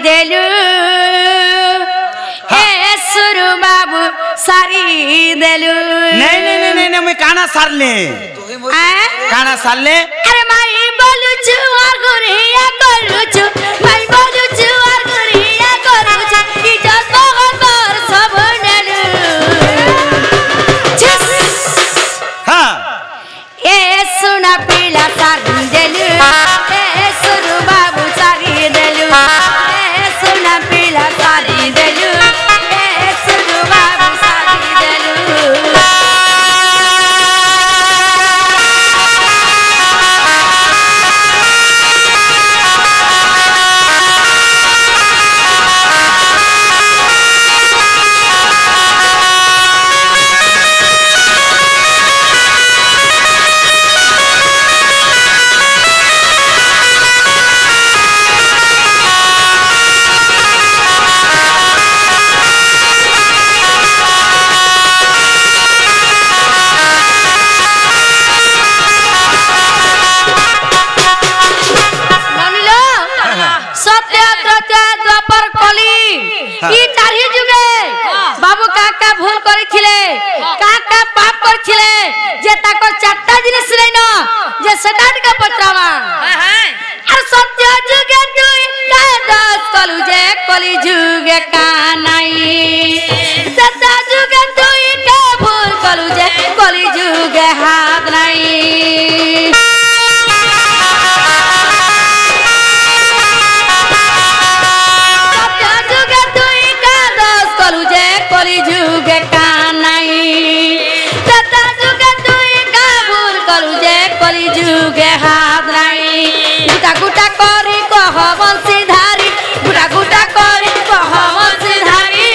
देलु हे सुरु बाबू सारी देलु नहीं नहीं नहीं नहीं मैं काना सारले काना सारले अरे माई बोलु छु और गुरिया करू छु माई बोलु छु और गुरिया करू छु ई जस भगवान सब नेलु हां ए सुना पीला सारी देलु ए सुरु बाबू सारी देलु ए सुना पीला सारी देलु ए सुरु बाबू सारी देलु बाबू काका भूल करिथिले काका पाप करथिले जे ताको चारटा जिनिस लेन जे सेटाट का पत्रावा अरे सत्य जुगे तुई का दस कलु जे कली जुगे का नाही सत्य जुगे तुई का भूल कलु जे कली जुगे हाथ नाही कली जुगे का नहीं तता जुगे तुई का भूल कलु जे कली जुगे हाथ नहीं गुटा गुटा करी कह बंसी धारी गुटा गुटा करी कह बंसी धारी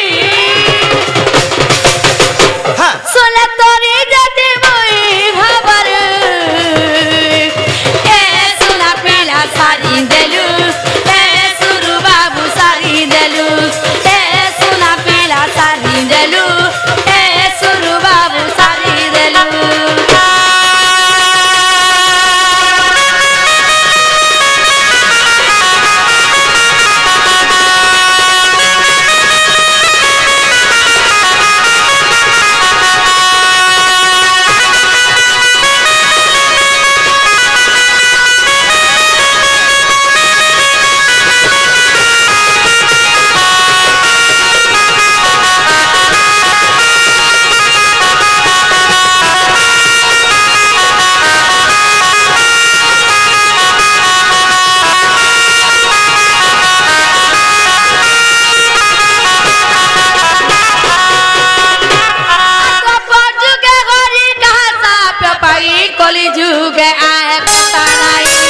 सोले तोरी जति मोई भवर ए सुना पीला सारी देलु ए सुरु बाबू सारी देलु सारी देलु ए सुरु बाबू सारी देलु कली जुगे आए पता नहीं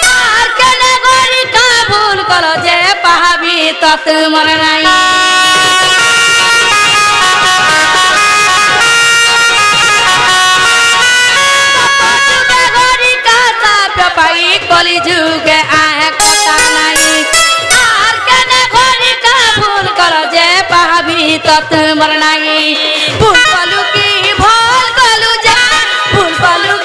आर के ने गोरी का भूल करो जे पहाबी तत मर नहीं जुगे गोरी का साप पाई कली जुगे आए पता नहीं आर के ने गोरी का भूल करो जे पहाबी तत मर नहीं भूल कलु की भूल कलु जे भूल कलु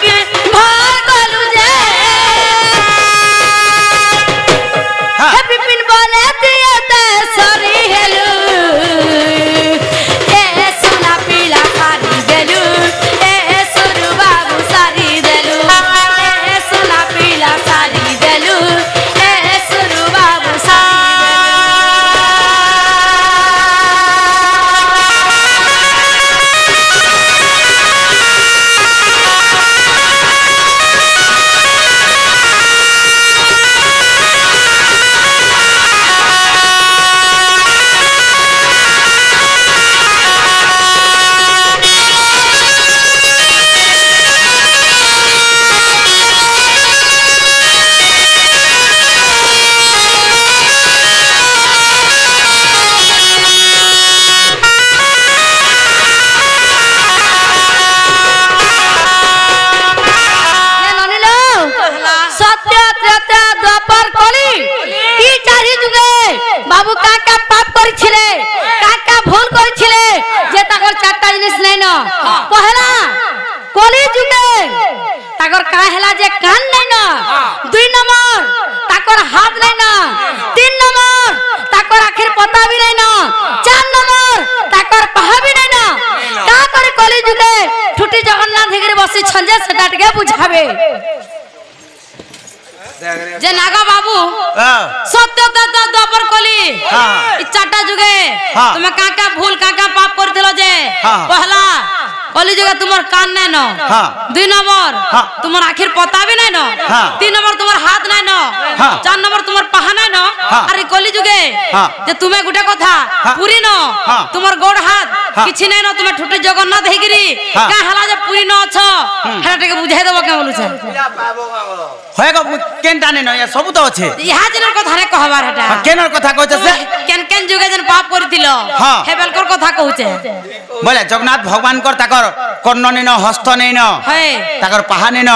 बाबू काका पाप करिथिले काका भूल करिथिले जे ताकर चारटा जिनिस नै न पहला कली जुगे ताकर का हैला जे कान नै न 2 नंबर ताकर हाथ नै न 3 नंबर बसी छंजे सेटा के बुझावे जे नागा बाबू सत्य द्वापर कली चारटा जुगे तुम का भूल का पाप कर दिलो जे पहला कली जुगे तुमर कान नै न 2 नंबर तुमर आखिर पता भी नै न 3 नंबर तुमर हाथ नै न 4 नंबर तुमर पहा नै न अरे कली जुगे जे तुमे गुटे कथा पूरी न तुमर गोड़ हाथ किछि नै न तुमे ठुटे जगन्नाथ हेगिरी का हला जे पूरी न छ हेटा के बुझाइ देबो के बोलु छ होएगा केनटा नै न या सब तो अछि इहा जन कथा रे कहबार हेटा केनर कथा कहछ से केन जुगे जन पाप करतिलो हेबेलकर कथा कहूचे बोले जगन्नाथ भगवान कर ताकर कर्ण नै न हस्त नै न हे ताकर पहा नै न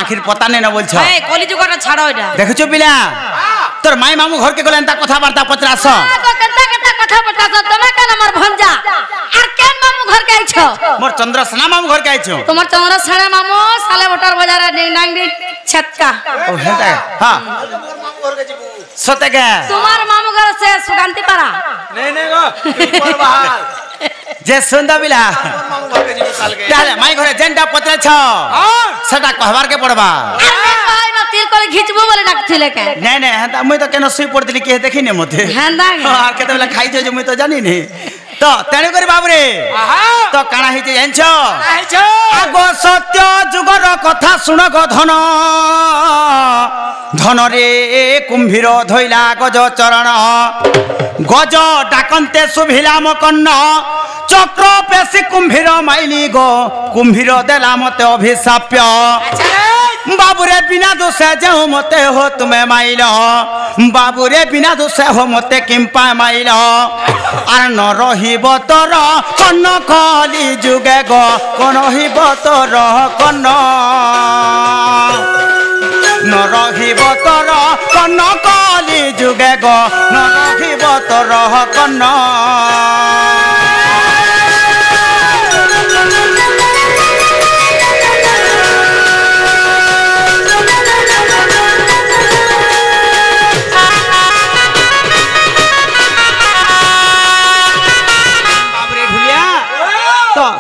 आखिर पता नै न बोलछ हे कली जुगर छाड़ो एटा देखछु पिला तोर माई मामू घर के गले एंता कथा वार्ता पचरास कता कथा पचरास तमे का नंबर भंजा आर केन मामू घर के आइछो मोर चंद्रसेना मामू घर के आइछो तुमर चंद्रसेना मामू साले बटर बाजार डिंग डांग डी छक्का ओ हेता हां मामू घर के जिबू सते के तुम्हार मामू घर से सुगंधी पारा नहीं गो ऊपर बाहर जे सुंदा बिला मामू घर के जिबू साल के ताले माई घरे जेंटा पचरा छ सेटा कहबार के पड़बा तीर कोले घिचबो बोले डाकथिले के नहीं हेता मुई तो केनो सुई पड़तली के देखि ने मते हेंदा हां केते बेला खाइ जे मुई तो जानि ने तो तेने करी बाबू रे तो काना हिते जानछो आगो सत्य जुगर कथा सुन गो धन धन रे कुंभीर धइला गज चरण गज डाकन्ते सुभिला मकन्न चक्र पेशी कुंभीर माइली गो कुंभीर देला मते अभिशाप्य बाबूरे बिना दोषे जाऊँ मते हो तुम्हें माइल बाबूरे बिना दोषे हो मते किंपा माइल आर न रहिब तोर कन्न कली जुगे गो कौन रहिब तोर कन्न न रहिब तोर कन्न कली जुगे गो न रहिब तोर कन्न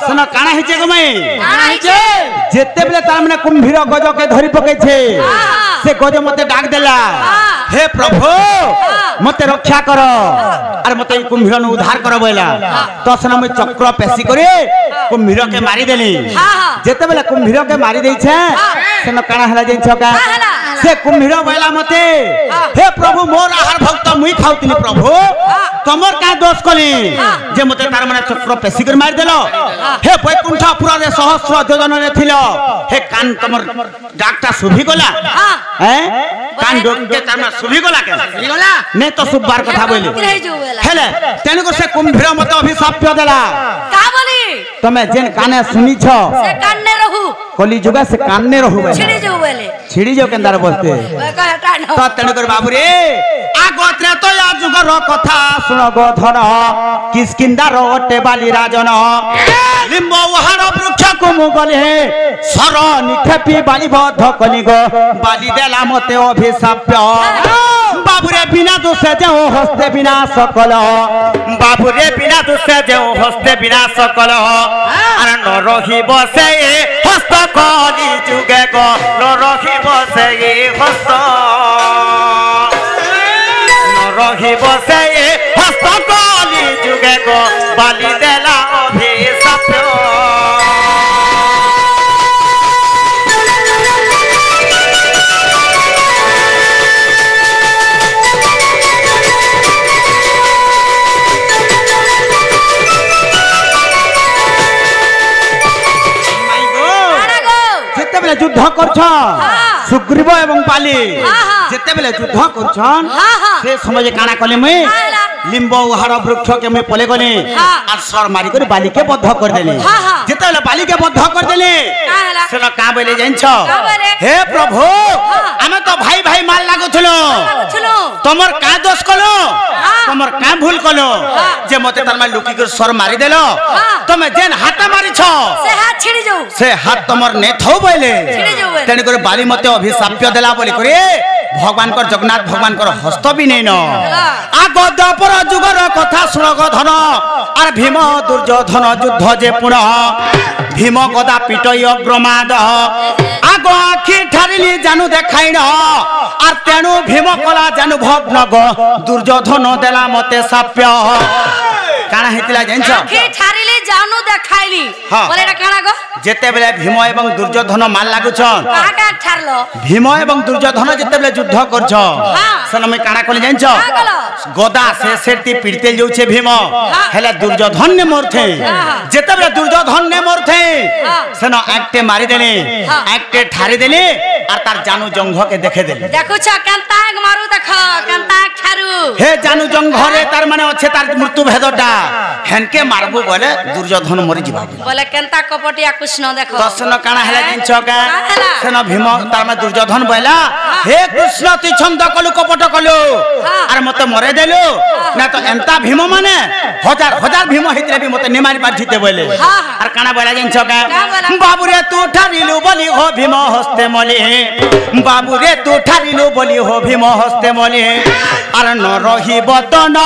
सुन काना हिचे गो मई काना हिचे जेते बेले तार माने कुंभीर गज के धरि पकै छे से गज मते डाक देला हे प्रभु मते रक्षा कर अरे मते कुंभीर न उद्धार कर बोला तो सना मैं चक्र पेशी करे कुंभीर के मारी देली जेते बेले कुंभीर के मारी देई छे सुन काना हला जइन छका से कुंभीर बोला मते हे प्रभु मोर आहार भक्त मुई खाउतिनी प्रभु तमर का दोष कली जे मते तार माने चक्र पेशी कर मार देलो हे वैकुंठपुर रे सहस्र योजन रे थिलो हे कान तमर डाकटा सुभी गला हैं कान डोक के तार सुभी गला के सुभी गला ने तो सुबार कथा बोले हेले तेन को से कुंभीर मते अभिशाप्य देला का बोली तमे जेन काने सुनी छ से कान ने रहू कली जुगा से कान ने रहू छिड़ी जो बोले छिड़ी जो केंदार बोलते तो तेन कर बाबू रे आ गोत्रे तो या जुगर कथा सुन गो धन किसकिंदार ओटे बाली राजन लिंब वहार वृक्ष को मुगले सर निखेपी बाली बद्ध कली गो बाली देला मते अभिशाप्य बाबूरे बिना दोषे जाओ हस्ते बिना सकल बाबूरे बिना दोषे जाओ हस्ते बिना सकल अरे न रही बसे हस्त कली जुगे गो न रही बसे हस्त न रही बसे हस्त कली जुगे गो बाली देला अभिशाप्य युद्ध करछ सुग्रीव एवं बाली जेते बेले युद्ध करछन से समय काना कले मैं लिंब उहार वृक्ष के मैं पले गने आ सर मारी कर बाली के बद्ध कर देले जेते बेले बाली के बद्ध कर देले सेना का बोले जानछ हे प्रभु हमें तो भाई भाई माल लागुथलो तमर का दोष कलो तमर का भूल कलो जे मते तार मा लुकी कर सर मारी देलो तमे जेन हाथ मारी छ से हाथ छिड़ी जाऊ से हाथ तमर ने थौ बोले तेन करे बाली मते अभिशाप्य देला बोले करे भगवान कर जगन्नाथ भगवान कर हस्त भी नै न आ गद पर जुग ମୋର କଥା ଶୁଣ ଧନ আর ভীম দুর্যোধন যুদ্ধ যে পুনঃ ভীম গদা পিটই অগ্রমাদ আগ আখি ঠারিলি জানু দেখাইন আর তেণু ভীম কলা জানু ভগ্ন গ দুর্যোধন দেলা মতে সাপ্য কানা হেতিলা জানছ আখি ঠারিলি জানু দেখাইলি বলে এটা কানা গো যেতেবেলে ভীম এবং দুর্যোধন মাল লাগুছন কাকা ঠারলো ভীম এবং দুর্যোধন যেতেবেলে যুদ্ধ করছ সেনমে কানা কলি জানছ গদা সে সেটি পিড়তে যাচ্ছে ভীম হেলে দুর্যোধন নে মরথে যেতেবেলে দুর্যোধন নে মরথে সেন একটে মারি দেলে একটে ঠারি দেলে আর তার জানু জঙ্ঘকে দেখে দেলে দেখুছ কান্তা এক মারু দেখ কান্তা এক ঠারু হে জানু জঙ্ঘরে তার মানে আছে তার মৃত্যু ভেদটা হেনকে মারবু বলে দুর্যোধন মরি যাবা বলে কান্তা কপটিয়া কৃষ্ণ দেখো দর্শন কানা হেলা জিনিস কা সেন ভীম তার মানে দুর্যোধন বইলা হে কৃষ্ণ তুই ছন্দ কলু কপট কলু আর মতে মরে দেলু না তো এন্তা ভীম মানে হাজার হাজার ভীম হইতলে বি মতে নিমারি পাঠিতে বলে আর কানা বইলা জিনিস কা বাবুরে তু ঠারিলু বলি হো ভীম হস্তে মলি বাবুরে তু ঠারিলু বলি হো ভীম হস্তে মলি আর ন রহিব তন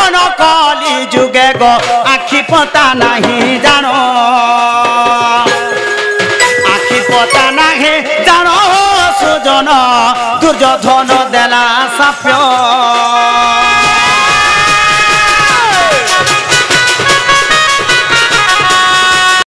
ন কলি যুগে গো আখি পতা নাহি জানো আখি পতা নাহি জানো সুজন দুর্যোধন দেলা সাপ্য